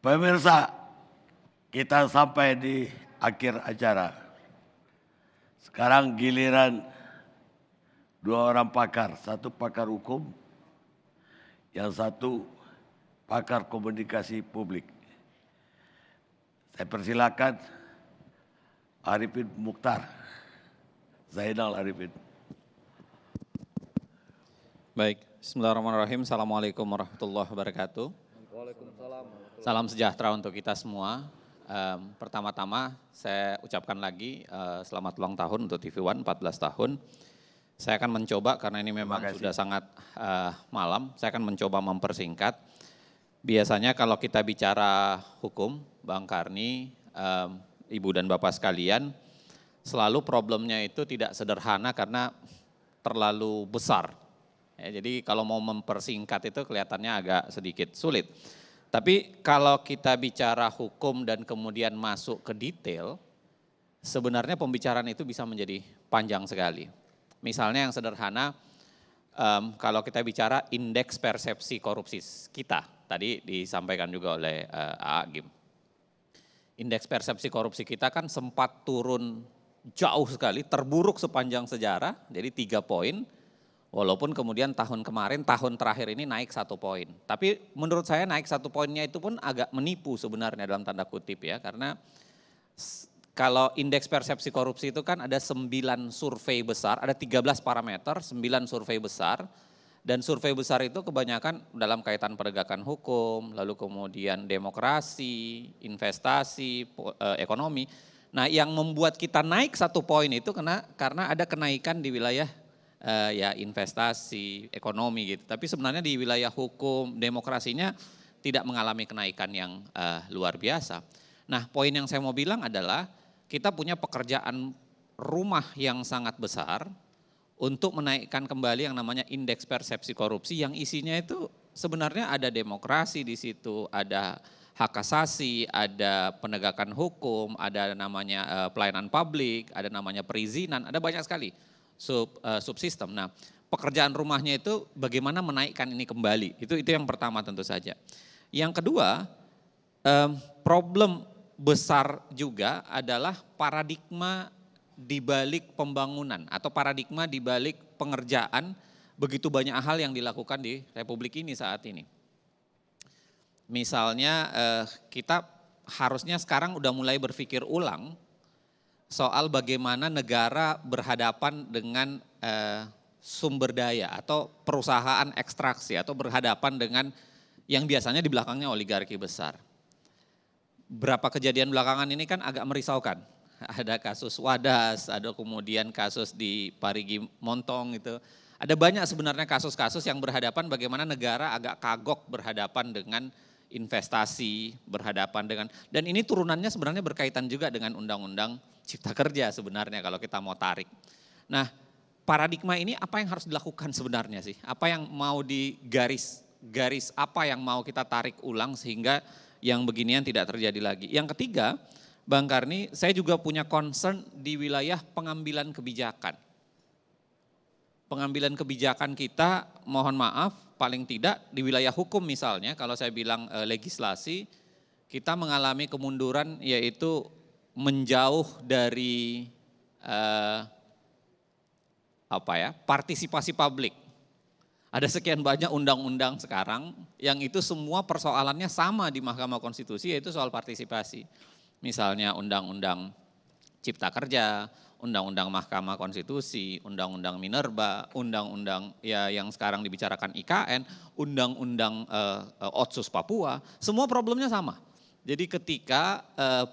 Pemirsa, kita sampai di akhir acara. Sekarang giliran dua orang pakar, satu pakar hukum, yang satu pakar komunikasi publik. Saya persilakan Arifin Mukhtar, Zainal Arifin. Baik, bismillahirrahmanirrahim. Assalamualaikum warahmatullahi wabarakatuh. Salam sejahtera untuk kita semua. Pertama-tama saya ucapkan lagi selamat ulang tahun untuk TV One 14 tahun. Saya akan mencoba karena ini memang sudah sangat malam, saya akan mencoba mempersingkat. Biasanya kalau kita bicara hukum, Bang Karni, Ibu dan Bapak sekalian, selalu problemnya itu tidak sederhana karena terlalu besar. Ya, jadi kalau mau mempersingkat itu kelihatannya agak sedikit sulit. Tapi kalau kita bicara hukum dan kemudian masuk ke detail, sebenarnya pembicaraan itu bisa menjadi panjang sekali. Misalnya yang sederhana, kalau kita bicara indeks persepsi korupsi kita, tadi disampaikan juga oleh Agim. Indeks persepsi korupsi kita kan sempat turun jauh sekali, terburuk sepanjang sejarah, jadi 3 poin. Walaupun kemudian tahun kemarin, tahun terakhir ini naik 1 poin. Tapi menurut saya naik 1 poinnya itu pun agak menipu sebenarnya dalam tanda kutip ya. Karena kalau indeks persepsi korupsi itu kan ada 9 survei besar, ada 13 parameter, 9 survei besar. Dan survei besar itu kebanyakan dalam kaitan penegakan hukum, lalu kemudian demokrasi, investasi, ekonomi. Nah yang membuat kita naik 1 poin itu karena ada kenaikan di wilayah ya investasi, ekonomi gitu. Tapi sebenarnya di wilayah hukum, demokrasinya tidak mengalami kenaikan yang luar biasa. Nah poin yang saya mau bilang adalah kita punya pekerjaan rumah yang sangat besar untuk menaikkan kembali yang namanya indeks persepsi korupsi yang isinya itu sebenarnya ada demokrasi di situ, ada hak asasi, ada penegakan hukum, ada namanya pelayanan publik, ada namanya perizinan, ada banyak sekali subsistem. Nah, pekerjaan rumahnya itu bagaimana menaikkan ini kembali. Itu yang pertama tentu saja. Yang kedua, problem besar juga adalah paradigma di balik pembangunan atau paradigma di balik pengerjaan begitu banyak hal yang dilakukan di Republik ini saat ini. Misalnya kita harusnya sekarang udah mulai berpikir ulang soal bagaimana negara berhadapan dengan sumber daya atau perusahaan ekstraksi atau berhadapan dengan yang biasanya di belakangnya oligarki besar. Berapa kejadian belakangan ini kan agak merisaukan. Ada kasus Wadas, ada kemudian kasus di Parigi Montong itu. Ada banyak sebenarnya kasus-kasus yang berhadapan bagaimana negara agak kagok berhadapan dengan investasi, berhadapan dengan, dan ini turunannya sebenarnya berkaitan juga dengan undang-undang Cipta Kerja sebenarnya kalau kita mau tarik. Nah paradigma ini apa yang harus dilakukan sebenarnya sih? Apa yang mau garis apa yang mau kita tarik ulang sehingga yang beginian tidak terjadi lagi. Yang ketiga, Bang Karni, saya juga punya concern di wilayah pengambilan kebijakan. Pengambilan kebijakan kita, mohon maaf, paling tidak di wilayah hukum misalnya, kalau saya bilang legislasi, kita mengalami kemunduran yaitu menjauh dari partisipasi publik. Ada sekian banyak undang-undang sekarang yang itu semua persoalannya sama di Mahkamah Konstitusi yaitu soal partisipasi. Misalnya undang-undang Cipta Kerja, undang-undang Mahkamah Konstitusi, undang-undang Minerba, undang-undang ya yang sekarang dibicarakan IKN, undang-undang Otsus Papua, semua problemnya sama. Jadi ketika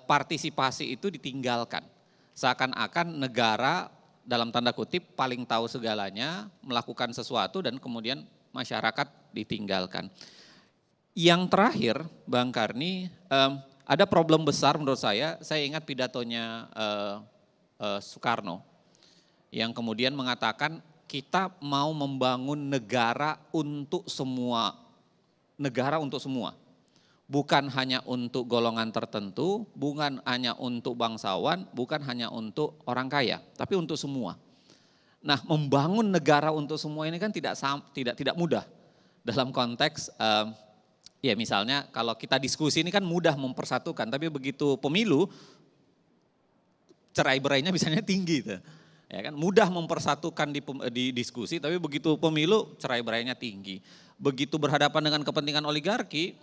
partisipasi itu ditinggalkan, seakan-akan negara dalam tanda kutip paling tahu segalanya, melakukan sesuatu dan kemudian masyarakat ditinggalkan. Yang terakhir Bang Karni, ada problem besar menurut saya ingat pidatonya Soekarno yang kemudian mengatakan kita mau membangun negara untuk semua, bukan hanya untuk golongan tertentu, bukan hanya untuk bangsawan, bukan hanya untuk orang kaya, tapi untuk semua. Nah, membangun negara untuk semua ini kan tidak mudah dalam konteks Ya misalnya kalau kita diskusi ini kan mudah mempersatukan, tapi begitu pemilu cerai-berainya biasanya tinggi tuh. Ya kan mudah mempersatukan di diskusi, tapi begitu pemilu cerai-berainya tinggi. Begitu berhadapan dengan kepentingan oligarki,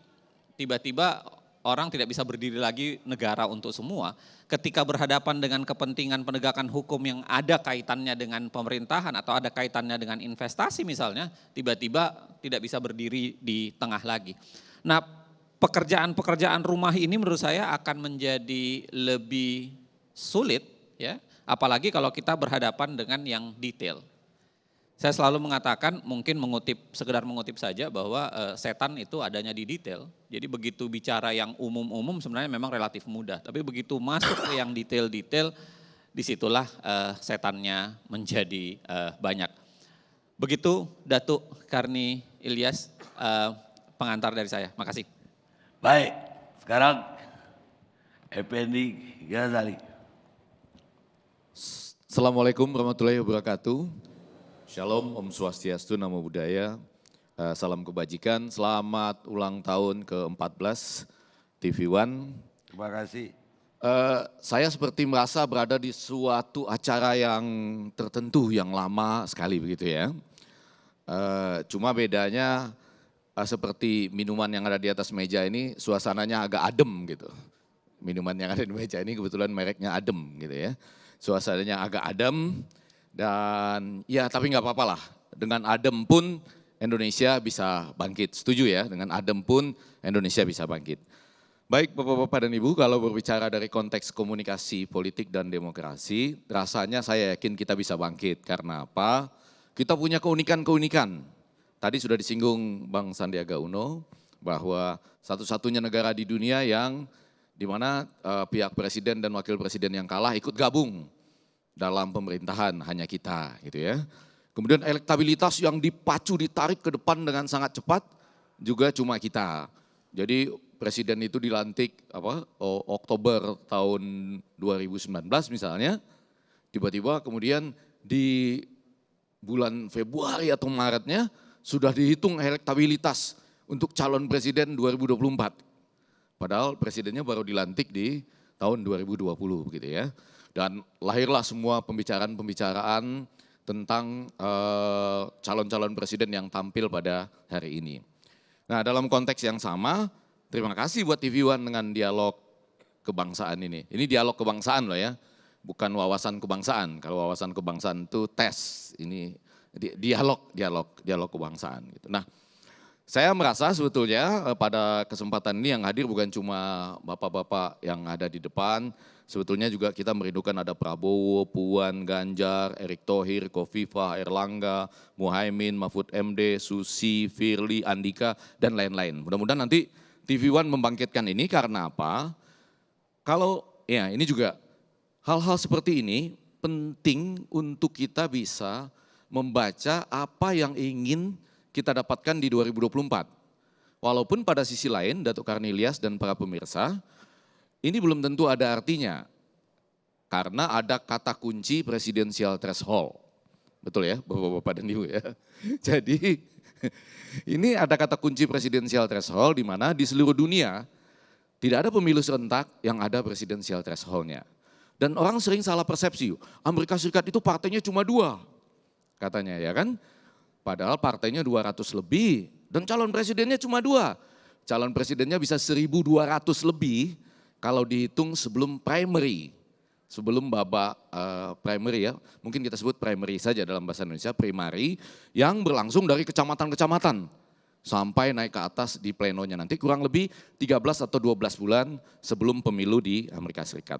tiba-tiba orang tidak bisa berdiri lagi negara untuk semua. Ketika berhadapan dengan kepentingan penegakan hukum yang ada kaitannya dengan pemerintahan atau ada kaitannya dengan investasi misalnya, tiba-tiba tidak bisa berdiri di tengah lagi. Nah, pekerjaan-pekerjaan rumah ini menurut saya akan menjadi lebih sulit ya, apalagi kalau kita berhadapan dengan yang detail. Saya selalu mengatakan, mungkin sekedar mengutip saja bahwa setan itu adanya di detail. Jadi begitu bicara yang umum-umum sebenarnya memang relatif mudah. Tapi begitu masuk ke yang detail-detail, disitulah setannya menjadi banyak. Begitu Datuk Karni Ilyas, pengantar dari saya. Makasih. Baik, sekarang Effendi Ghazali. Assalamualaikum warahmatullahi wabarakatuh. Shalom, Om Swastiastu, Namo Buddhaya. Salam kebajikan, selamat ulang tahun ke-14 TV One. Terima kasih. Saya seperti merasa berada di suatu acara yang tertentu yang lama sekali begitu ya. Cuma bedanya seperti minuman yang ada di atas meja ini suasananya agak adem gitu. Minuman yang ada di meja ini kebetulan mereknya Adem gitu ya. Suasananya agak adem dan ya tapi nggak apa-apa lah. Dengan adem pun Indonesia bisa bangkit. Setuju ya, dengan adem pun Indonesia bisa bangkit. Baik Bapak-Bapak dan Ibu, kalau berbicara dari konteks komunikasi politik dan demokrasi, rasanya saya yakin kita bisa bangkit. Karena apa? Kita punya keunikan-keunikan. Tadi sudah disinggung Bang Sandiaga Uno bahwa satu-satunya negara di dunia yang di mana pihak presiden dan wakil presiden yang kalah ikut gabung dalam pemerintahan, hanya kita gitu ya. Kemudian elektabilitas yang dipacu, ditarik ke depan dengan sangat cepat juga cuma kita. Jadi presiden itu dilantik Oktober tahun 2019 misalnya, tiba-tiba kemudian di bulan Februari atau Maretnya sudah dihitung elektabilitas untuk calon presiden 2024. Padahal presidennya baru dilantik di tahun 2020 begitu ya. Dan lahirlah semua pembicaraan-pembicaraan tentang calon-calon presiden yang tampil pada hari ini. Nah dalam konteks yang sama, terima kasih buat TV One dengan dialog kebangsaan ini. Ini dialog kebangsaan loh ya, bukan wawasan kebangsaan. Kalau wawasan kebangsaan itu tes, ini dialog kebangsaan gitu. Nah, saya merasa sebetulnya pada kesempatan ini yang hadir bukan cuma bapak-bapak yang ada di depan, sebetulnya juga kita merindukan ada Prabowo, Puan, Ganjar, Erick Thohir, Khofifah, Erlangga, Muhaimin, Mahfud MD, Susi, Firly, Andika, dan lain-lain. Mudah-mudahan nanti TV One membangkitkan ini karena apa? Kalau ya ini juga hal-hal seperti ini penting untuk kita bisa membaca apa yang ingin kita dapatkan di 2024. Walaupun pada sisi lain Datuk Karni Ilyas dan para pemirsa, ini belum tentu ada artinya. Karena ada kata kunci presidensial threshold. Betul ya Bapak-Bapak dan Ibu ya. Jadi ini ada kata kunci presidensial threshold di mana di seluruh dunia tidak ada pemilu serentak yang ada presidensial thresholdnya. Dan orang sering salah persepsi, Amerika Serikat itu partainya cuma 2 katanya ya kan. Padahal partainya 200 lebih dan calon presidennya cuma 2. Calon presidennya bisa 1.200 lebih kalau dihitung sebelum primary. Sebelum babak primary ya, mungkin kita sebut primary saja dalam bahasa Indonesia, primary yang berlangsung dari kecamatan-kecamatan sampai naik ke atas di plenonya nanti kurang lebih 13 atau 12 bulan sebelum pemilu di Amerika Serikat.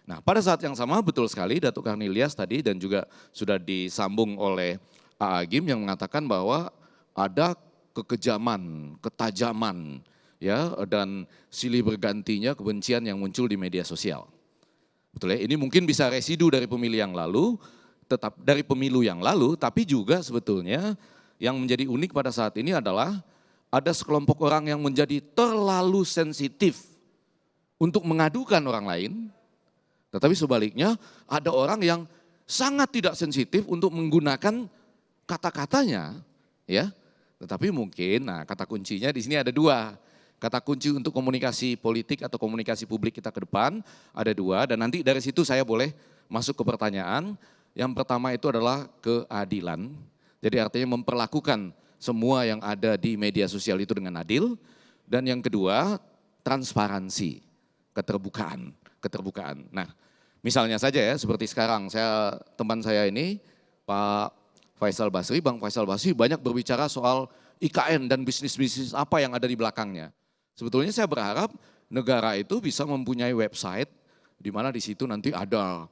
Nah pada saat yang sama betul sekali Datuk Karni Ilyas tadi dan juga sudah disambung oleh Agim yang mengatakan bahwa ada kekejaman, ketajaman ya dan silih bergantinya kebencian yang muncul di media sosial. Betul ya, ini mungkin bisa residu dari pemilu yang lalu, tapi juga sebetulnya yang menjadi unik pada saat ini adalah ada sekelompok orang yang menjadi terlalu sensitif untuk mengadukan orang lain, tetapi sebaliknya ada orang yang sangat tidak sensitif untuk menggunakan kata-katanya, ya. Tetapi mungkin, nah kata kuncinya di sini ada 2. Kata kunci untuk komunikasi politik atau komunikasi publik kita ke depan ada dua, dan nanti dari situ saya boleh masuk ke pertanyaan. Yang pertama itu adalah keadilan, jadi artinya memperlakukan semua yang ada di media sosial itu dengan adil. Dan yang kedua, transparansi, keterbukaan. Nah, misalnya saja ya, seperti sekarang teman saya ini, Pak Faisal Basri, Bang Faisal Basri banyak berbicara soal IKN dan bisnis-bisnis apa yang ada di belakangnya. Sebetulnya saya berharap negara itu bisa mempunyai website di mana di situ nanti ada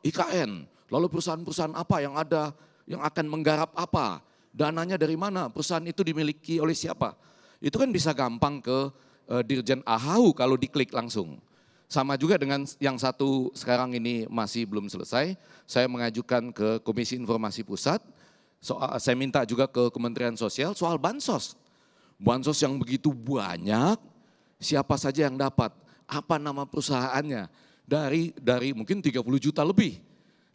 IKN, lalu perusahaan-perusahaan apa yang ada, yang akan menggarap apa, dananya dari mana, perusahaan itu dimiliki oleh siapa. Itu kan bisa gampang ke Dirjen AHU kalau diklik langsung. Sama juga dengan yang satu sekarang ini masih belum selesai, saya mengajukan ke Komisi Informasi Pusat, saya minta juga ke Kementerian Sosial soal bansos. Bansos yang begitu banyak, siapa saja yang dapat, apa nama perusahaannya, dari mungkin 30 juta lebih.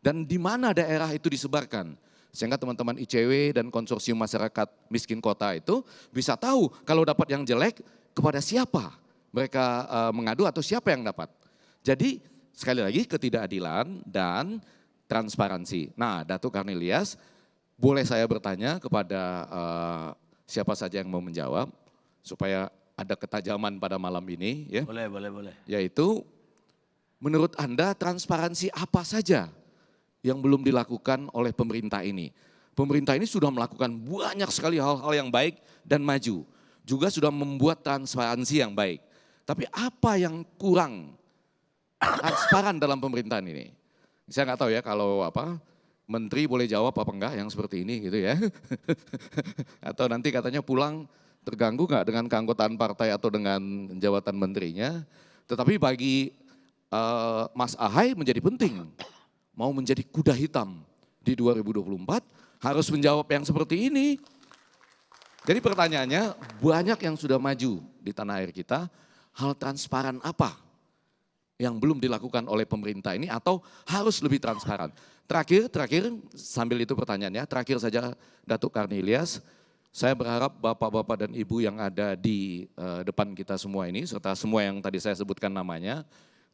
Dan di mana daerah itu disebarkan. Sehingga teman-teman ICW dan konsorsium masyarakat miskin kota itu bisa tahu kalau dapat yang jelek kepada siapa mereka mengadu atau siapa yang dapat. Jadi sekali lagi ketidakadilan dan transparansi. Nah, Datuk Karnilias, boleh saya bertanya kepada siapa saja yang mau menjawab supaya ada ketajaman pada malam ini ya. Boleh. Yaitu menurut Anda transparansi apa saja yang belum dilakukan oleh pemerintah ini? Pemerintah ini sudah melakukan banyak sekali hal-hal yang baik dan maju. Juga sudah membuat transparansi yang baik. Tapi apa yang kurang transparan dalam pemerintahan ini? Saya nggak tahu ya kalau menteri boleh jawab apa enggak yang seperti ini gitu ya. Atau nanti katanya pulang terganggu nggak dengan keanggotaan partai atau dengan jabatan menterinya. Tetapi bagi Mas Ahaye menjadi penting. Mau menjadi kuda hitam di 2024 harus menjawab yang seperti ini. Jadi pertanyaannya, banyak yang sudah maju di tanah air kita, hal transparan apa yang belum dilakukan oleh pemerintah ini atau harus lebih transparan? Terakhir sambil itu pertanyaannya, terakhir saja Datuk Karnilias, saya berharap bapak-bapak dan ibu yang ada di depan kita semua ini, serta semua yang tadi saya sebutkan namanya,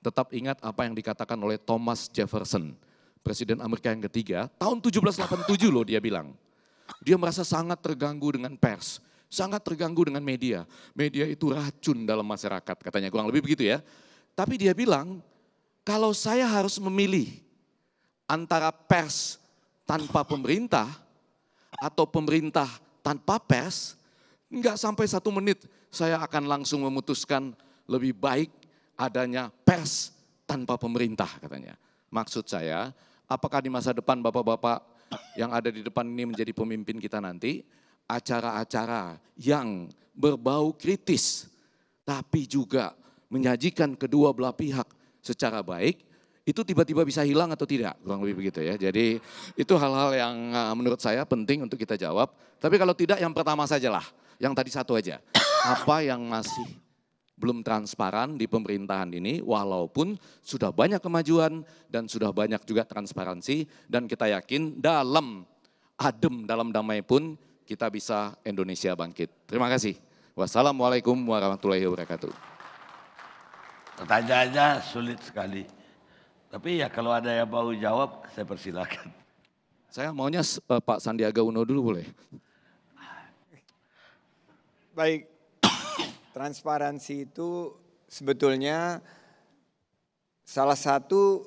tetap ingat apa yang dikatakan oleh Thomas Jefferson, Presiden Amerika yang ketiga, tahun 1787 loh dia bilang. Dia merasa sangat terganggu dengan pers, sangat terganggu dengan media. Media itu racun dalam masyarakat, katanya kurang lebih begitu ya. Tapi dia bilang, kalau saya harus memilih antara pers tanpa pemerintah atau pemerintah tanpa pers, enggak sampai 1 menit saya akan langsung memutuskan lebih baik adanya pers tanpa pemerintah katanya. Maksud saya, apakah di masa depan bapak-bapak yang ada di depan ini menjadi pemimpin kita nanti, acara-acara yang berbau kritis, tapi juga menyajikan kedua belah pihak secara baik, itu tiba-tiba bisa hilang atau tidak, kurang lebih begitu ya. Jadi itu hal-hal yang menurut saya penting untuk kita jawab. Tapi kalau tidak yang pertama sajalah, yang tadi satu aja. Apa yang masih belum transparan di pemerintahan ini, walaupun sudah banyak kemajuan dan sudah banyak juga transparansi, dan kita yakin dalam adem, dalam damai pun kita bisa Indonesia bangkit. Terima kasih. Wassalamualaikum warahmatullahi wabarakatuh. Pertanyaannya sulit sekali. Tapi ya kalau ada yang mau jawab, saya persilakan. Saya maunya Pak Sandiaga Uno dulu boleh? Baik. Transparansi itu sebetulnya salah satu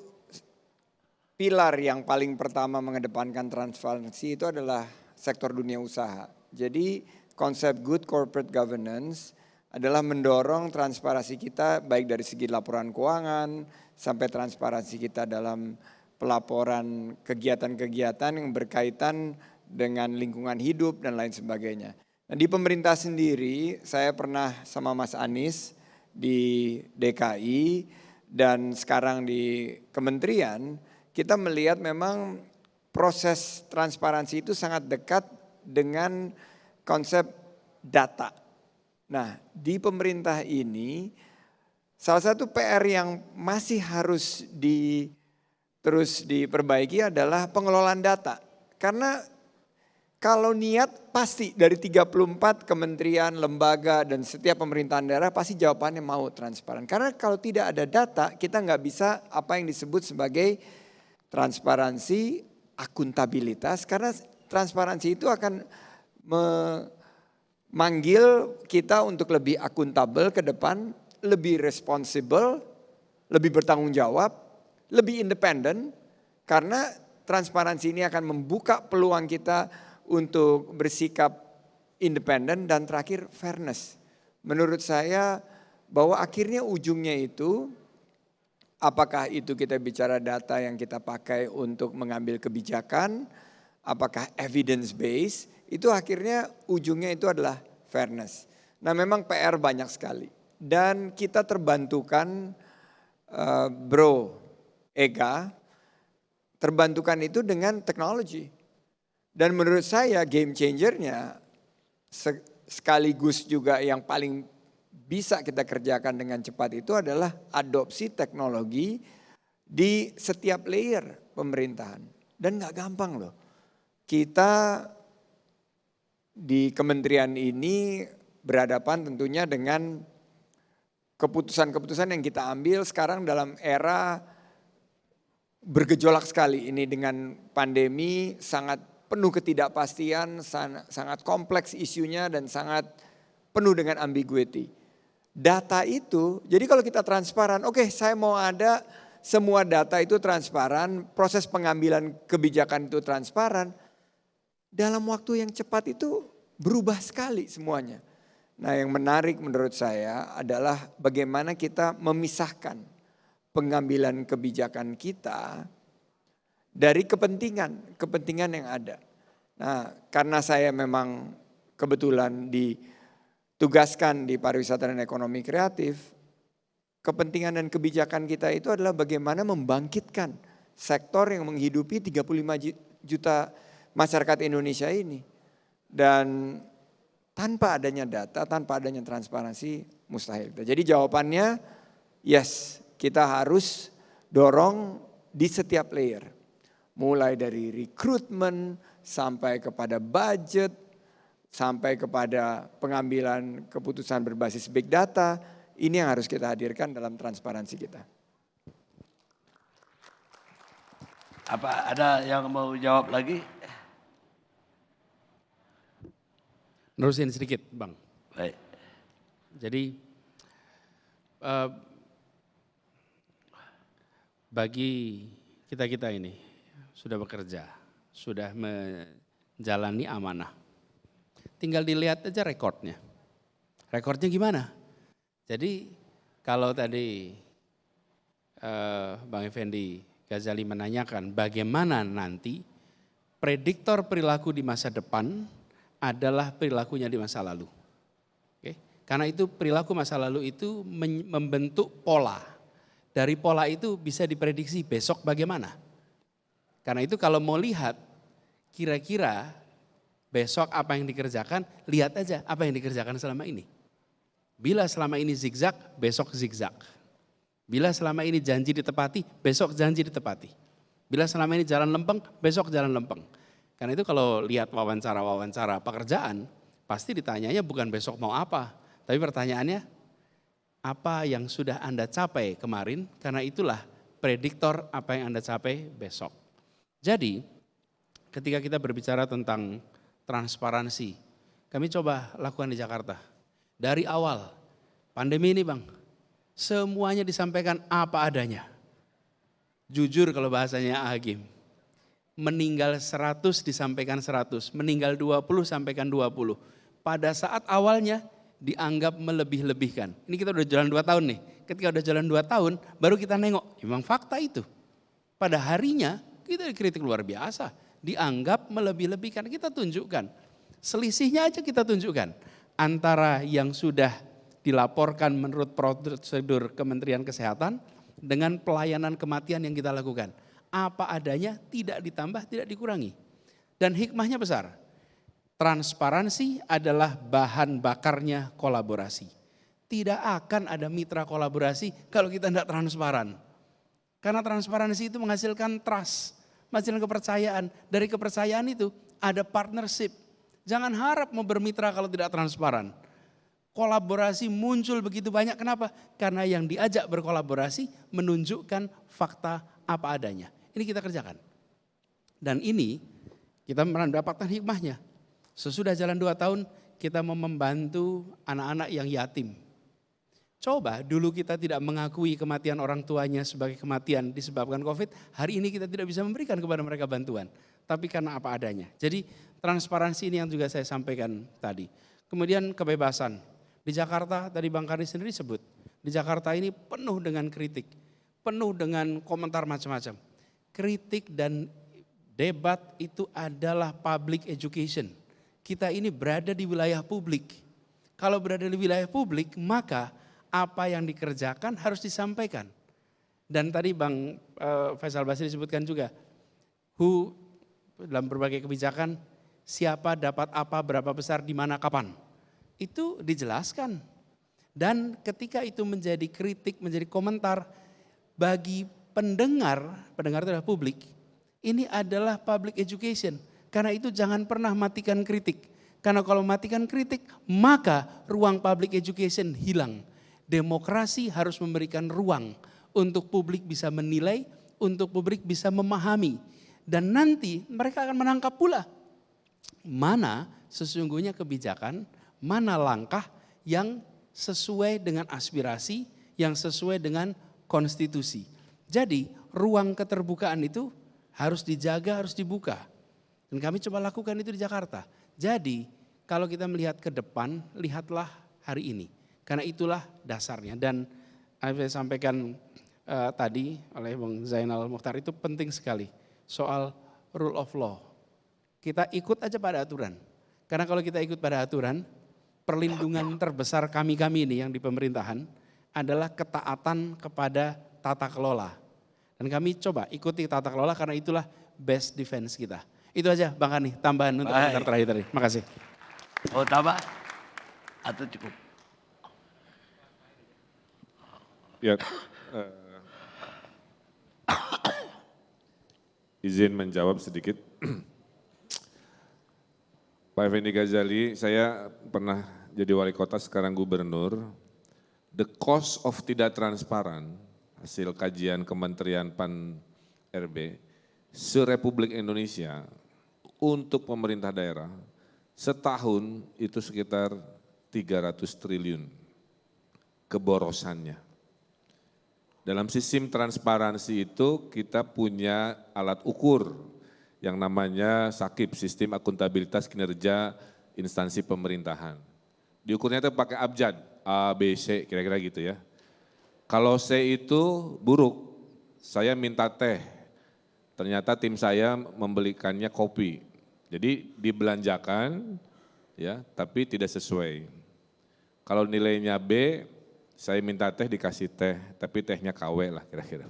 pilar yang paling pertama mengedepankan transparansi itu adalah sektor dunia usaha. Jadi konsep good corporate governance adalah mendorong transparansi kita baik dari segi laporan keuangan sampai transparansi kita dalam pelaporan kegiatan-kegiatan yang berkaitan dengan lingkungan hidup dan lain sebagainya. Nah, di pemerintah sendiri, saya pernah sama Mas Anies di DKI dan sekarang di kementerian, kita melihat memang proses transparansi itu sangat dekat dengan konsep data. Nah, di pemerintah ini, salah satu PR yang masih harus terus diperbaiki adalah pengelolaan data. Karena kalau niat pasti dari 34 kementerian, lembaga dan setiap pemerintahan daerah pasti jawabannya mau transparan. Karena kalau tidak ada data kita nggak bisa apa yang disebut sebagai transparansi, akuntabilitas. Karena transparansi itu akan memanggil kita untuk lebih akuntabel ke depan, lebih responsibel, lebih bertanggung jawab, lebih independen. Karena transparansi ini akan membuka peluang kita untuk bersikap independen dan terakhir fairness. Menurut saya bahwa akhirnya ujungnya itu apakah itu kita bicara data yang kita pakai untuk mengambil kebijakan, apakah evidence based, itu akhirnya ujungnya itu adalah fairness. Nah memang PR banyak sekali dan kita terbantukan Bro Ega, terbantukan itu dengan teknologi. Dan menurut saya game changernya sekaligus juga yang paling bisa kita kerjakan dengan cepat itu adalah adopsi teknologi di setiap layer pemerintahan. Dan gak gampang loh. Kita di kementerian ini berhadapan tentunya dengan keputusan-keputusan yang kita ambil sekarang dalam era bergejolak sekali ini dengan pandemi, sangat penuh ketidakpastian, sangat kompleks isunya dan sangat penuh dengan ambiguity. Data itu, jadi kalau kita transparan, oke, saya mau ada semua data itu transparan, proses pengambilan kebijakan itu transparan, dalam waktu yang cepat itu berubah sekali semuanya. Nah yang menarik menurut saya adalah bagaimana kita memisahkan pengambilan kebijakan kita dari kepentingan yang ada. Nah, karena saya memang kebetulan ditugaskan di pariwisata dan ekonomi kreatif, kepentingan dan kebijakan kita itu adalah bagaimana membangkitkan sektor yang menghidupi 35 juta masyarakat Indonesia ini. Dan tanpa adanya data, tanpa adanya transparansi mustahil. Jadi jawabannya yes, kita harus dorong di setiap layer. Mulai dari rekrutmen sampai kepada budget, sampai kepada pengambilan keputusan berbasis big data, ini yang harus kita hadirkan dalam transparansi kita. Apa ada yang mau jawab lagi? Nerusin sedikit Bang. Baik. Jadi bagi kita-kita ini sudah bekerja, sudah menjalani amanah. Tinggal dilihat aja rekornya. Rekornya gimana? Jadi kalau tadi Bang Effendi Ghazali menanyakan bagaimana nanti prediktor perilaku di masa depan adalah perilakunya di masa lalu. Oke? Karena itu perilaku masa lalu itu membentuk pola. Dari pola itu bisa diprediksi besok bagaimana. Karena itu kalau mau lihat kira-kira besok apa yang dikerjakan, lihat aja apa yang dikerjakan selama ini. Bila selama ini zigzag, besok zigzag. Bila selama ini janji ditepati, besok janji ditepati. Bila selama ini jalan lempeng, besok jalan lempeng. Karena itu kalau lihat wawancara-wawancara pekerjaan, pasti ditanyanya bukan besok mau apa. Tapi pertanyaannya, apa yang sudah Anda capai kemarin, karena itulah prediktor apa yang Anda capai besok. Jadi ketika kita berbicara tentang transparansi, kami coba lakukan di Jakarta. Dari awal pandemi ini Bang, semuanya disampaikan apa adanya. Jujur kalau bahasanya Agim, meninggal 100 disampaikan 100, meninggal 20 sampaikan 20. Pada saat awalnya dianggap melebih-lebihkan. Ini kita udah jalan 2 tahun nih, ketika udah jalan 2 tahun baru kita nengok, memang fakta itu. Pada harinya kita dikritik luar biasa, dianggap melebih-lebihkan, kita tunjukkan. Selisihnya aja kita tunjukkan. Antara yang sudah dilaporkan menurut prosedur Kementerian Kesehatan dengan pelayanan kematian yang kita lakukan. Apa adanya, tidak ditambah, tidak dikurangi. Dan hikmahnya besar. Transparansi adalah bahan bakarnya kolaborasi. Tidak akan ada mitra kolaborasi kalau kita tidak transparan. Karena transparansi itu menghasilkan trust. menghasilkan kepercayaan. Dari kepercayaan itu ada partnership. Jangan harap mau bermitra kalau tidak transparan. Kolaborasi muncul begitu banyak, kenapa? Karena yang diajak berkolaborasi menunjukkan fakta apa adanya. Ini kita kerjakan. Dan ini kita mendapatkan hikmahnya. Sesudah jalan 2 tahun kita mau membantu anak-anak yang yatim. Coba dulu kita tidak mengakui kematian orang tuanya sebagai kematian disebabkan COVID. Hari ini kita tidak bisa memberikan kepada mereka bantuan. Tapi karena apa adanya. Jadi transparansi ini yang juga saya sampaikan tadi. Kemudian kebebasan. Di Jakarta tadi Bang Karni sendiri sebut. Di Jakarta ini penuh dengan kritik. Penuh dengan komentar macam-macam. Kritik dan debat itu adalah public education. Kita ini berada di wilayah publik. Kalau berada di wilayah publik maka apa yang dikerjakan harus disampaikan. Dan tadi Bang Faisal Basri disebutkan juga, dalam berbagai kebijakan, siapa dapat apa, berapa besar, di mana, kapan. Itu dijelaskan. Dan ketika itu menjadi kritik, menjadi komentar, bagi pendengar itu adalah publik, ini adalah public education. Karena itu jangan pernah matikan kritik. Karena kalau matikan kritik, maka ruang public education hilang. Demokrasi harus memberikan ruang untuk publik bisa menilai, untuk publik bisa memahami. Dan nanti mereka akan menangkap pula mana sesungguhnya kebijakan, mana langkah yang sesuai dengan aspirasi, yang sesuai dengan konstitusi. Jadi ruang keterbukaan itu harus dijaga, harus dibuka. Dan kami coba lakukan itu di Jakarta. Jadi kalau kita melihat ke depan, lihatlah hari ini. Karena itulah dasarnya. Dan saya sampaikan tadi oleh Bang Zainal Mukhtar itu penting sekali. Soal rule of law. Kita ikut aja pada aturan. Karena kalau kita ikut pada aturan, perlindungan terbesar kami-kami ini yang di pemerintahan adalah ketaatan kepada tata kelola. Dan kami coba ikuti tata kelola karena itulah best defense kita. Itu aja Bang Hani, tambahan untuk komentar terakhir tadi. Makasih. Mau tambah atau cukup? Ya, izin menjawab sedikit. Pak Effendi Ghazali, saya pernah jadi wali kota, sekarang gubernur. The cost of tidak transparan, hasil kajian Kementerian Pan RB, se-Republik Indonesia untuk pemerintah daerah, setahun itu sekitar 300 triliun keborosannya. Dalam sistem transparansi itu kita punya alat ukur yang namanya SAKIP, Sistem Akuntabilitas Kinerja Instansi Pemerintahan. Diukurnya itu pakai abjad, A, B, C, kira-kira gitu ya. Kalau C itu buruk, saya minta teh, ternyata tim saya membelikannya kopi. Jadi dibelanjakan, ya, tapi tidak sesuai. Kalau nilainya B, saya minta teh dikasih teh, tapi tehnya KW lah kira-kira.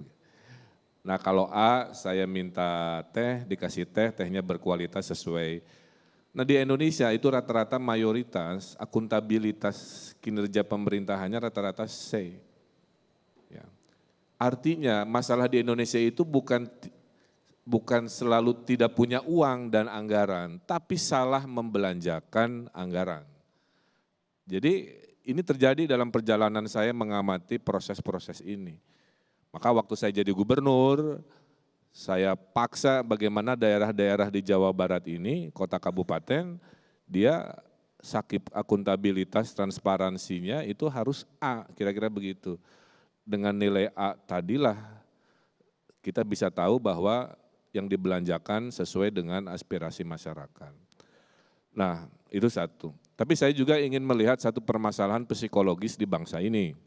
Nah kalau A, saya minta teh, dikasih teh, tehnya berkualitas sesuai. Nah di Indonesia itu rata-rata mayoritas akuntabilitas kinerja pemerintahannya rata-rata C. Ya. Artinya masalah di Indonesia itu bukan selalu tidak punya uang dan anggaran, tapi salah membelanjakan anggaran. Jadi ini terjadi dalam perjalanan saya mengamati proses-proses ini. Maka waktu saya jadi gubernur, saya paksa bagaimana daerah-daerah di Jawa Barat ini, kota kabupaten, dia SAKIP akuntabilitas transparansinya itu harus A, kira-kira begitu. Dengan nilai A tadilah kita bisa tahu bahwa yang dibelanjakan sesuai dengan aspirasi masyarakat. Nah itu satu. Tapi saya juga ingin melihat satu permasalahan psikologis di bangsa ini.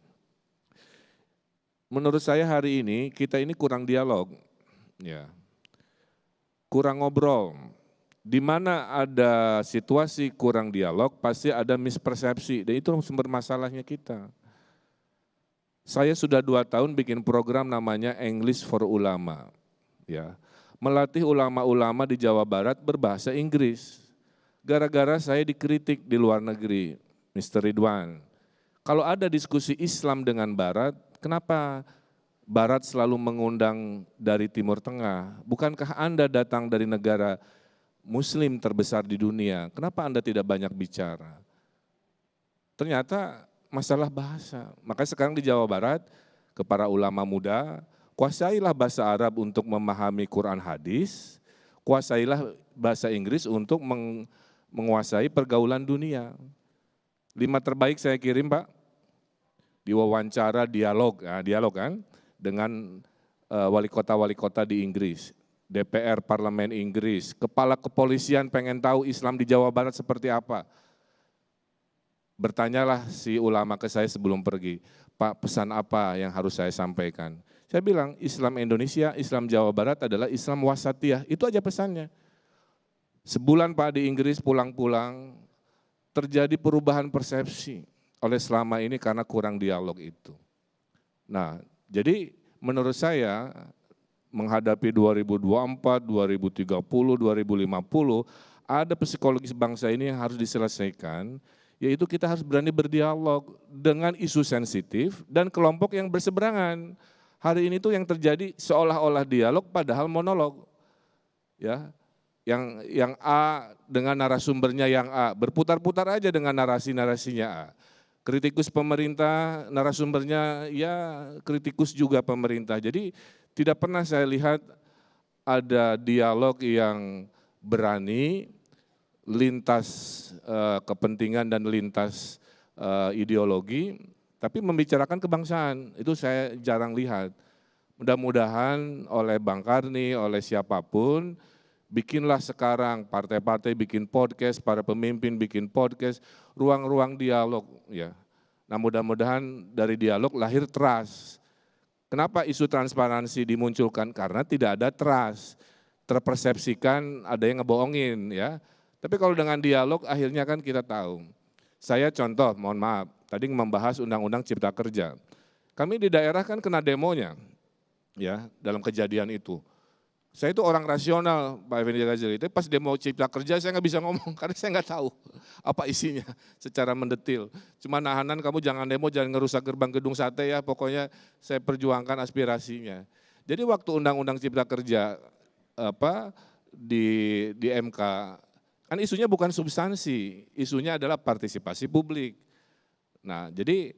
Menurut saya hari ini kita ini kurang dialog, ya, kurang ngobrol. Di mana ada situasi kurang dialog pasti ada mispersepsi dan itu sumber masalahnya kita. Saya sudah 2 tahun bikin program namanya English for Ulama, ya, melatih ulama-ulama di Jawa Barat berbahasa Inggris. Gara-gara saya dikritik di luar negeri, Mr. Ridwan. Kalau ada diskusi Islam dengan Barat, kenapa Barat selalu mengundang dari Timur Tengah. Bukankah Anda datang dari negara Muslim terbesar di dunia? Kenapa Anda tidak banyak bicara? Ternyata masalah bahasa. Makanya sekarang di Jawa Barat, ke para ulama muda, kuasailah bahasa Arab untuk memahami Quran hadis, kuasailah bahasa Inggris untuk menguasai pergaulan dunia. 5 terbaik saya kirim Pak, di wawancara dialog, nah, dialog kan, dengan wali kota di Inggris, DPR Parlemen Inggris, kepala kepolisian pengen tahu Islam di Jawa Barat seperti apa. Bertanyalah si ulama ke saya sebelum pergi, Pak pesan apa yang harus saya sampaikan? Saya bilang Islam Indonesia, Islam Jawa Barat adalah Islam wasatiyah, itu aja pesannya. Sebulan Pak di Inggris pulang-pulang, terjadi perubahan persepsi oleh selama ini karena kurang dialog itu. Nah, jadi menurut saya menghadapi 2024, 2030, 2050, ada psikologis bangsa ini yang harus diselesaikan, yaitu kita harus berani berdialog dengan isu sensitif dan kelompok yang berseberangan. Hari ini tuh yang terjadi seolah-olah dialog padahal monolog. Ya, yang A dengan narasumbernya yang A, berputar-putar aja dengan narasi-narasinya A. Kritikus pemerintah, narasumbernya ya kritikus juga pemerintah. Jadi tidak pernah saya lihat ada dialog yang berani lintas kepentingan dan lintas ideologi, tapi membicarakan kebangsaan, itu saya jarang lihat. Mudah-mudahan oleh Bang Karni, oleh siapapun, bikinlah sekarang partai-partai bikin podcast, para pemimpin bikin podcast, ruang-ruang dialog ya. Nah mudah-mudahan dari dialog lahir trust. Kenapa isu transparansi dimunculkan? Karena tidak ada trust, terpersepsikan ada yang ngebohongin ya. Tapi kalau dengan dialog akhirnya kan kita tahu. Saya contoh, mohon maaf, tadi membahas Undang-Undang Cipta Kerja. Kami di daerah kan kena demonya ya dalam kejadian itu. Saya itu orang rasional, Pak Effendi Ghazali. Tapi pas demo Cipta Kerja saya nggak bisa ngomong karena saya nggak tahu apa isinya secara mendetil. Cuma nahanan kamu jangan demo, jangan ngerusak gerbang gedung sate ya. Pokoknya saya perjuangkan aspirasinya. Jadi waktu Undang-Undang Cipta Kerja di MK kan isunya bukan substansi, isunya adalah partisipasi publik. Nah, jadi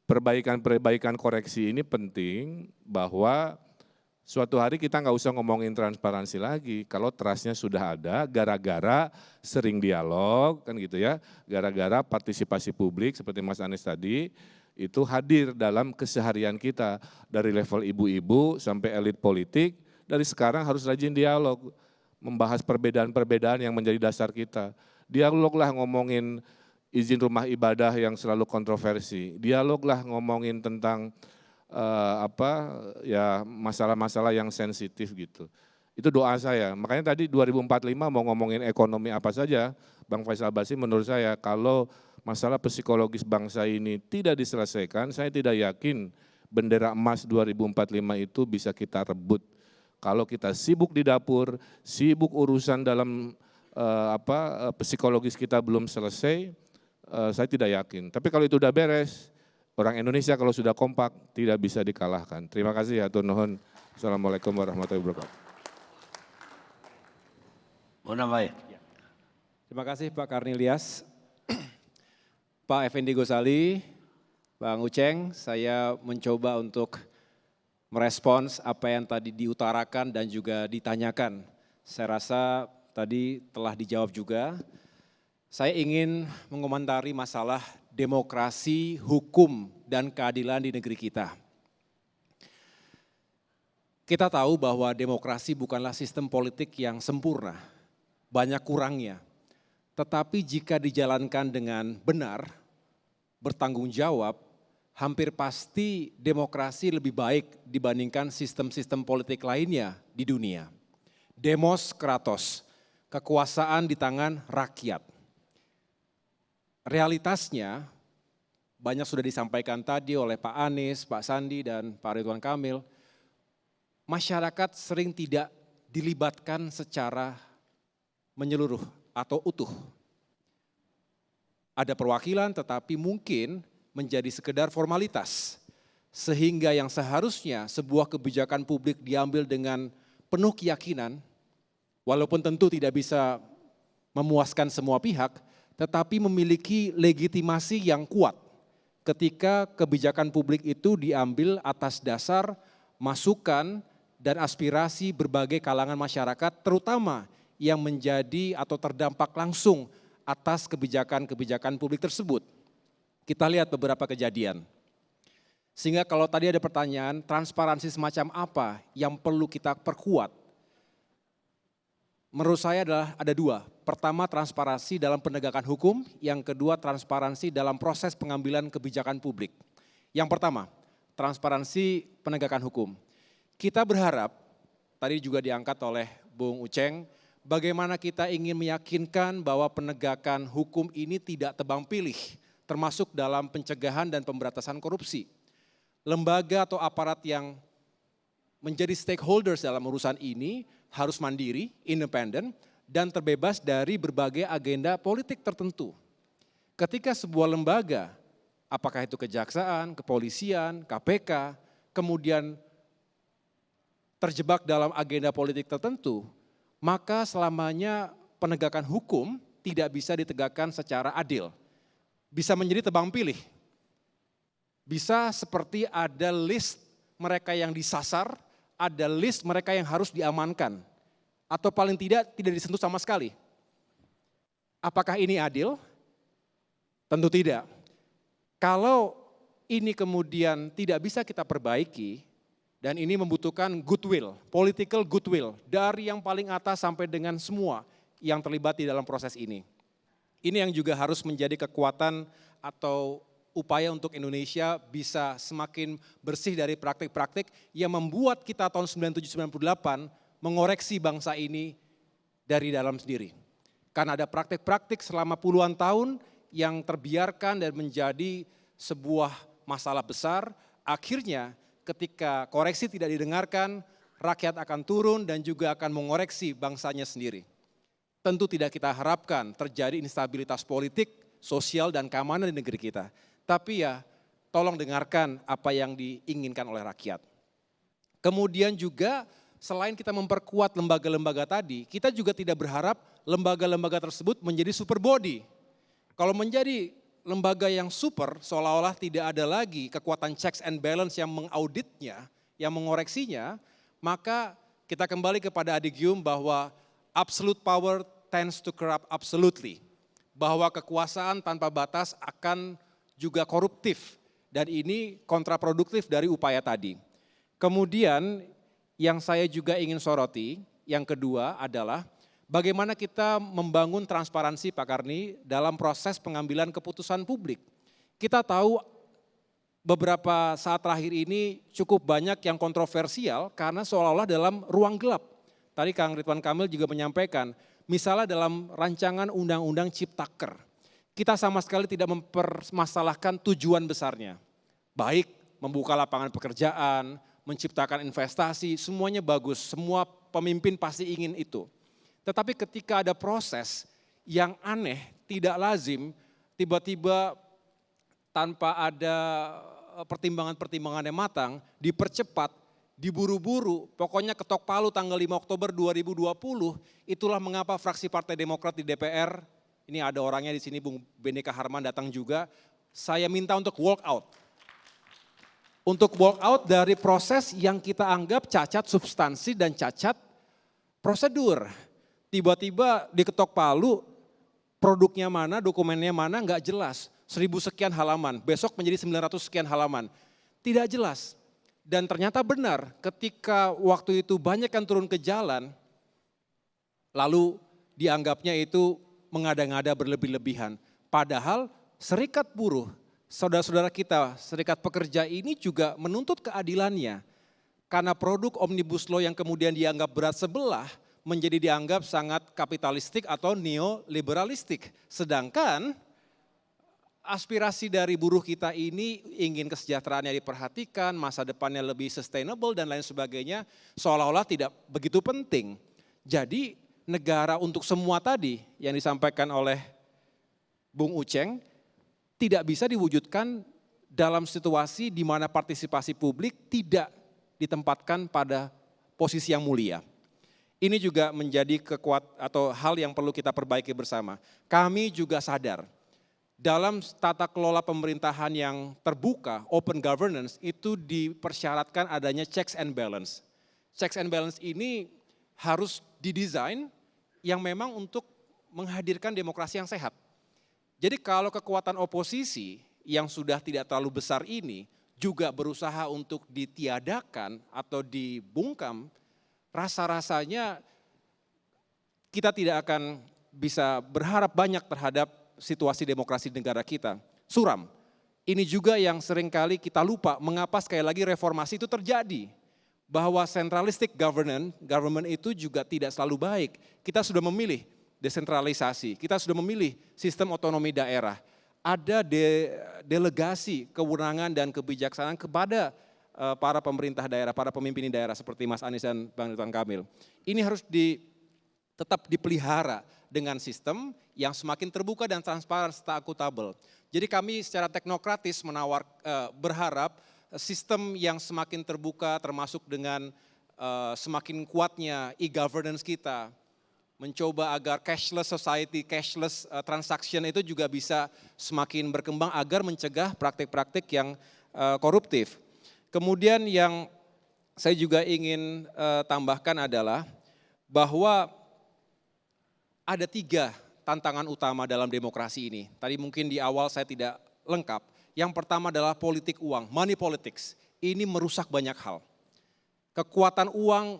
perbaikan koreksi ini penting bahwa suatu hari kita nggak usah ngomongin transparansi lagi, kalau trustnya sudah ada, gara-gara sering dialog, kan gitu ya, gara-gara partisipasi publik seperti Mas Anies tadi, itu hadir dalam keseharian kita, dari level ibu-ibu sampai elit politik, dari sekarang harus rajin dialog, membahas perbedaan-perbedaan yang menjadi dasar kita. Dialoglah ngomongin izin rumah ibadah yang selalu kontroversi, dialoglah ngomongin tentang masalah-masalah yang sensitif gitu. Itu doa saya. Makanya tadi 2045 mau ngomongin ekonomi apa saja, Bang Faisal Basri menurut saya kalau masalah psikologis bangsa ini tidak diselesaikan, saya tidak yakin bendera emas 2045 itu bisa kita rebut. Kalau kita sibuk di dapur, sibuk urusan dalam psikologis kita belum selesai, saya tidak yakin. Tapi kalau itu udah beres, orang Indonesia kalau sudah kompak tidak bisa dikalahkan. Terima kasih ya, nuhun. Assalamualaikum warahmatullahi wabarakatuh. Mau nambahin? Terima kasih Pak Karnilias. Pak Effendi Ghazali, Bang Uceng, saya mencoba untuk merespons apa yang tadi diutarakan dan juga ditanyakan. Saya rasa tadi telah dijawab juga. Saya ingin mengomentari masalah demokrasi, hukum, dan keadilan di negeri kita. Kita tahu bahwa demokrasi bukanlah sistem politik yang sempurna, banyak kurangnya. Tetapi jika dijalankan dengan benar, bertanggung jawab, hampir pasti demokrasi lebih baik dibandingkan sistem-sistem politik lainnya di dunia. Demos kratos, kekuasaan di tangan rakyat. Realitasnya banyak sudah disampaikan tadi oleh Pak Anies, Pak Sandi, dan Pak Ridwan Kamil. Masyarakat sering tidak dilibatkan secara menyeluruh atau utuh. Ada perwakilan tetapi mungkin menjadi sekedar formalitas. Sehingga yang seharusnya sebuah kebijakan publik diambil dengan penuh keyakinan, walaupun tentu tidak bisa memuaskan semua pihak, tetapi memiliki legitimasi yang kuat ketika kebijakan publik itu diambil atas dasar masukan dan aspirasi berbagai kalangan masyarakat, terutama yang menjadi atau terdampak langsung atas kebijakan-kebijakan publik tersebut. Kita lihat beberapa kejadian. Sehingga kalau tadi ada pertanyaan, transparansi semacam apa yang perlu kita perkuat? Menurut saya ada dua. Pertama, transparansi dalam penegakan hukum. Yang kedua, transparansi dalam proses pengambilan kebijakan publik. Yang pertama, transparansi penegakan hukum. Kita berharap, tadi juga diangkat oleh Bung Uceng, bagaimana kita ingin meyakinkan bahwa penegakan hukum ini tidak tebang pilih, termasuk dalam pencegahan dan pemberantasan korupsi. Lembaga atau aparat yang menjadi stakeholders dalam urusan ini harus mandiri, independen, dan terbebas dari berbagai agenda politik tertentu. Ketika sebuah lembaga, apakah itu kejaksaan, kepolisian, KPK, kemudian terjebak dalam agenda politik tertentu, maka selamanya penegakan hukum tidak bisa ditegakkan secara adil. Bisa menjadi tebang pilih. Bisa seperti ada list mereka yang disasar, ada list mereka yang harus diamankan. Atau paling tidak disentuh sama sekali. Apakah ini adil? Tentu tidak. Kalau ini kemudian tidak bisa kita perbaiki, dan ini membutuhkan goodwill, political goodwill, dari yang paling atas sampai dengan semua yang terlibat di dalam proses ini. Ini yang juga harus menjadi kekuatan atau upaya untuk Indonesia bisa semakin bersih dari praktik-praktik yang membuat kita tahun 97-98 mengoreksi bangsa ini dari dalam sendiri. Karena ada praktik-praktik selama puluhan tahun yang terbiarkan dan menjadi sebuah masalah besar, akhirnya ketika koreksi tidak didengarkan, rakyat akan turun dan juga akan mengoreksi bangsanya sendiri. Tentu tidak kita harapkan terjadi instabilitas politik, sosial, dan keamanan di negeri kita. Tapi ya, tolong dengarkan apa yang diinginkan oleh rakyat. Kemudian juga selain kita memperkuat lembaga-lembaga tadi, kita juga tidak berharap lembaga-lembaga tersebut menjadi super body. Kalau menjadi lembaga yang super, seolah-olah tidak ada lagi kekuatan checks and balance yang mengauditnya, yang mengoreksinya, maka kita kembali kepada adigium bahwa absolute power tends to corrupt absolutely. Bahwa kekuasaan tanpa batas akan juga koruptif, dan ini kontraproduktif dari upaya tadi. Kemudian yang saya juga ingin soroti, yang kedua adalah bagaimana kita membangun transparansi Pak Karni dalam proses pengambilan keputusan publik. Kita tahu beberapa saat terakhir ini cukup banyak yang kontroversial karena seolah-olah dalam ruang gelap. Tadi Kang Ridwan Kamil juga menyampaikan, misalnya dalam rancangan Undang-Undang Ciptaker, kita sama sekali tidak mempermasalahkan tujuan besarnya. Baik membuka lapangan pekerjaan, menciptakan investasi, semuanya bagus, semua pemimpin pasti ingin itu. Tetapi ketika ada proses yang aneh, tidak lazim, tiba-tiba tanpa ada pertimbangan-pertimbangan yang matang, dipercepat, diburu-buru, pokoknya ketok palu tanggal 5 Oktober 2020, itulah mengapa fraksi Partai Demokrat di DPR, ini ada orangnya di sini, Bung Beneka Harman datang juga, saya minta untuk walk out. Untuk walk out dari proses yang kita anggap cacat substansi dan cacat prosedur. Tiba-tiba diketok palu, produknya mana, dokumennya mana, nggak jelas. 1000 sekian halaman, besok menjadi 900 sekian halaman. Tidak jelas. Dan ternyata benar ketika waktu itu banyak yang turun ke jalan, lalu dianggapnya itu mengada-ngada berlebih-lebihan. Padahal serikat buruh, saudara-saudara kita, serikat pekerja ini juga menuntut keadilannya. Karena produk Omnibus Law yang kemudian dianggap berat sebelah, menjadi dianggap sangat kapitalistik atau neoliberalistik. Sedangkan aspirasi dari buruh kita ini ingin kesejahteraannya diperhatikan, masa depannya lebih sustainable dan lain sebagainya, seolah-olah tidak begitu penting. Jadi negara untuk semua tadi yang disampaikan oleh Bung Uceng tidak bisa diwujudkan dalam situasi di mana partisipasi publik tidak ditempatkan pada posisi yang mulia. Ini juga menjadi hal yang perlu kita perbaiki bersama. Kami juga sadar dalam tata kelola pemerintahan yang terbuka, open governance, itu dipersyaratkan adanya checks and balance. Checks and balance ini harus didesain yang memang untuk menghadirkan demokrasi yang sehat. Jadi kalau kekuatan oposisi yang sudah tidak terlalu besar ini juga berusaha untuk ditiadakan atau dibungkam, rasa-rasanya kita tidak akan bisa berharap banyak terhadap situasi demokrasi di negara kita. Suram. Ini juga yang seringkali kita lupa mengapa sekali lagi reformasi itu terjadi. Bahwa centralistic government itu juga tidak selalu baik. Kita sudah memilih desentralisasi, kita sudah memilih sistem otonomi daerah. Ada delegasi kewenangan dan kebijaksanaan kepada para pemerintah daerah, para pemimpin daerah seperti Mas Anies dan Bang Ridwan Kamil. Ini harus tetap dipelihara dengan sistem yang semakin terbuka dan transparan serta akuntabel. Jadi kami secara teknokratis berharap sistem yang semakin terbuka termasuk dengan semakin kuatnya e-governance kita, mencoba agar cashless society, cashless transaction itu juga bisa semakin berkembang agar mencegah praktik-praktik yang koruptif. Kemudian yang saya juga ingin tambahkan adalah bahwa ada 3 tantangan utama dalam demokrasi ini. Tadi mungkin di awal saya tidak lengkap. Yang pertama adalah politik uang, money politics. Ini merusak banyak hal. Kekuatan uang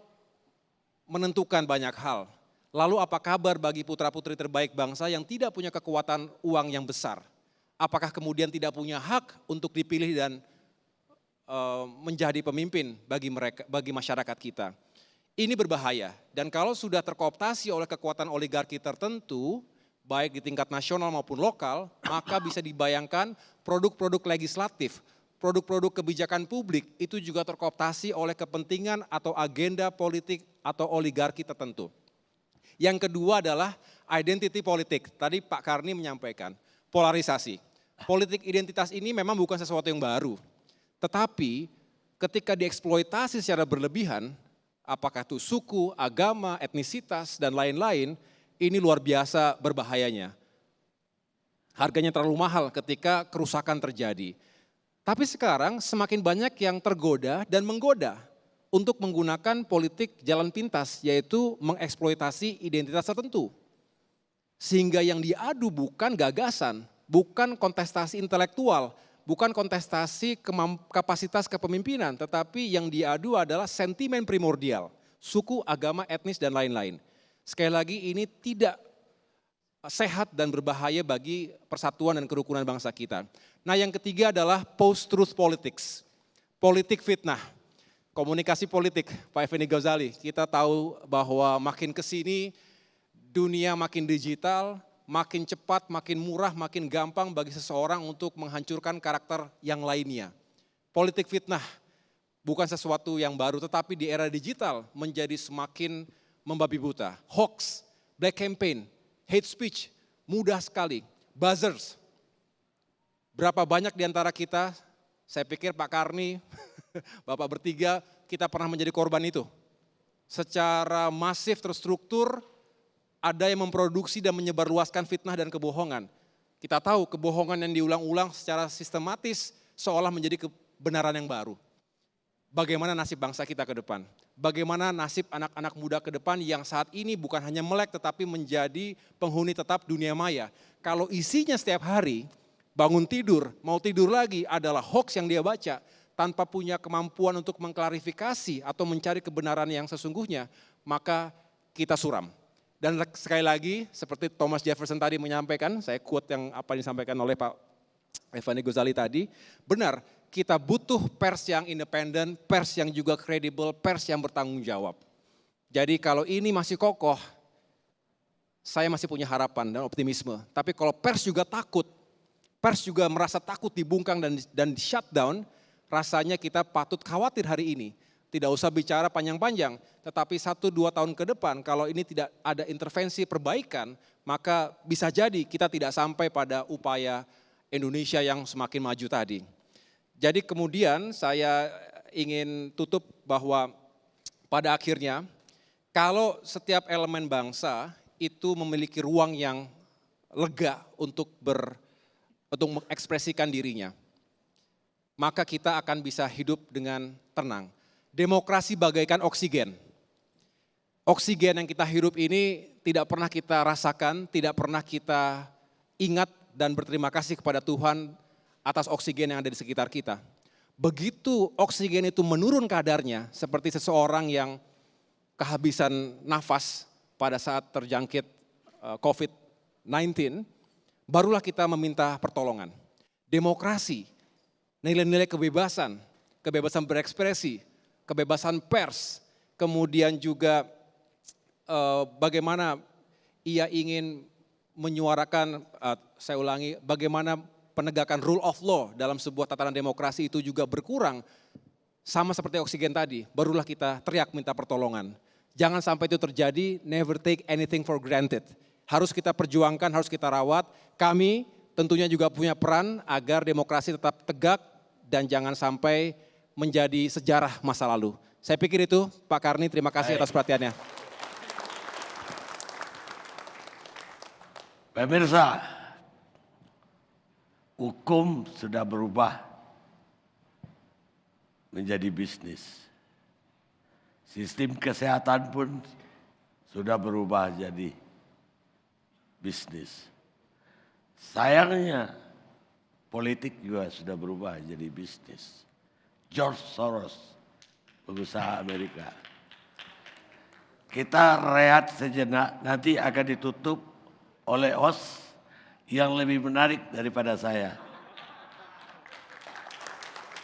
menentukan banyak hal. Lalu apa kabar bagi putra-putri terbaik bangsa yang tidak punya kekuatan uang yang besar? Apakah kemudian tidak punya hak untuk dipilih dan menjadi pemimpin bagi masyarakat kita? Ini berbahaya dan kalau sudah terkooptasi oleh kekuatan oligarki tertentu, baik di tingkat nasional maupun lokal, maka bisa dibayangkan produk-produk legislatif, produk-produk kebijakan publik itu juga terkooptasi oleh kepentingan atau agenda politik atau oligarki tertentu. Yang kedua adalah identity politik. Tadi Pak Karni menyampaikan polarisasi. Politik identitas ini memang bukan sesuatu yang baru. Tetapi ketika dieksploitasi secara berlebihan, apakah itu suku, agama, etnisitas, dan lain-lain, ini luar biasa berbahayanya. Harganya terlalu mahal ketika kerusakan terjadi. Tapi sekarang semakin banyak yang tergoda dan menggoda untuk menggunakan politik jalan pintas, yaitu mengeksploitasi identitas tertentu. Sehingga yang diadu bukan gagasan, bukan kontestasi intelektual, bukan kontestasi kapasitas kepemimpinan, tetapi yang diadu adalah sentimen primordial, suku, agama, etnis, dan lain-lain. Sekali lagi ini tidak sehat dan berbahaya bagi persatuan dan kerukunan bangsa kita. Nah yang ketiga adalah post-truth politics, politik fitnah, komunikasi politik, Pak Effendi Ghazali. Kita tahu bahwa makin kesini dunia makin digital, makin cepat, makin murah, makin gampang bagi seseorang untuk menghancurkan karakter yang lainnya. Politik fitnah bukan sesuatu yang baru, tetapi di era digital menjadi semakin membabi buta. Hoax, black campaign, hate speech, mudah sekali. Buzzers. Berapa banyak di antara kita, saya pikir Pak Karni, Bapak bertiga, kita pernah menjadi korban itu. Secara masif terstruktur, ada yang memproduksi dan menyebarluaskan fitnah dan kebohongan. Kita tahu kebohongan yang diulang-ulang secara sistematis seolah menjadi kebenaran yang baru. Bagaimana nasib bangsa kita ke depan? Bagaimana nasib anak-anak muda ke depan yang saat ini bukan hanya melek tetapi menjadi penghuni tetap dunia maya. Kalau isinya setiap hari bangun tidur, mau tidur lagi adalah hoax yang dia baca tanpa punya kemampuan untuk mengklarifikasi atau mencari kebenaran yang sesungguhnya, maka kita suram. Dan sekali lagi, seperti Thomas Jefferson tadi menyampaikan, saya quote yang apa yang disampaikan oleh Pak Effendi Ghazali tadi, benar, kita butuh pers yang independen, pers yang juga kredibel, pers yang bertanggung jawab. Jadi kalau ini masih kokoh, saya masih punya harapan dan optimisme. Tapi kalau pers juga takut, pers juga merasa takut dibungkam dan di shutdown, rasanya kita patut khawatir hari ini. Tidak usah bicara panjang-panjang, tetapi 1-2 tahun ke depan kalau ini tidak ada intervensi perbaikan, maka bisa jadi kita tidak sampai pada upaya Indonesia yang semakin maju tadi. Jadi kemudian saya ingin tutup bahwa pada akhirnya kalau setiap elemen bangsa itu memiliki ruang yang lega untuk mengekspresikan dirinya, maka kita akan bisa hidup dengan tenang. Demokrasi bagaikan oksigen. Oksigen yang kita hirup ini tidak pernah kita rasakan, tidak pernah kita ingat dan berterima kasih kepada Tuhan atas oksigen yang ada di sekitar kita. Begitu oksigen itu menurun kadarnya, seperti seseorang yang kehabisan nafas pada saat terjangkit COVID-19, barulah kita meminta pertolongan. Demokrasi, nilai-nilai kebebasan, kebebasan berekspresi, kebebasan pers, kemudian juga bagaimana ia ingin menyuarakan, saya ulangi, bagaimana penegakan rule of law dalam sebuah tatanan demokrasi itu juga berkurang, sama seperti oksigen tadi, barulah kita teriak minta pertolongan. Jangan sampai itu terjadi, never take anything for granted. Harus kita perjuangkan, harus kita rawat. Kami tentunya juga punya peran agar demokrasi tetap tegak dan jangan sampai menjadi sejarah masa lalu. Saya pikir itu, Pak Karni, terima kasih atas perhatiannya. Pemirsa, hukum sudah berubah menjadi bisnis. Sistem kesehatan pun sudah berubah jadi bisnis. Sayangnya politik juga sudah berubah jadi bisnis. George Soros, pengusaha Amerika. Kita rehat sejenak, nanti akan ditutup oleh host yang lebih menarik daripada saya.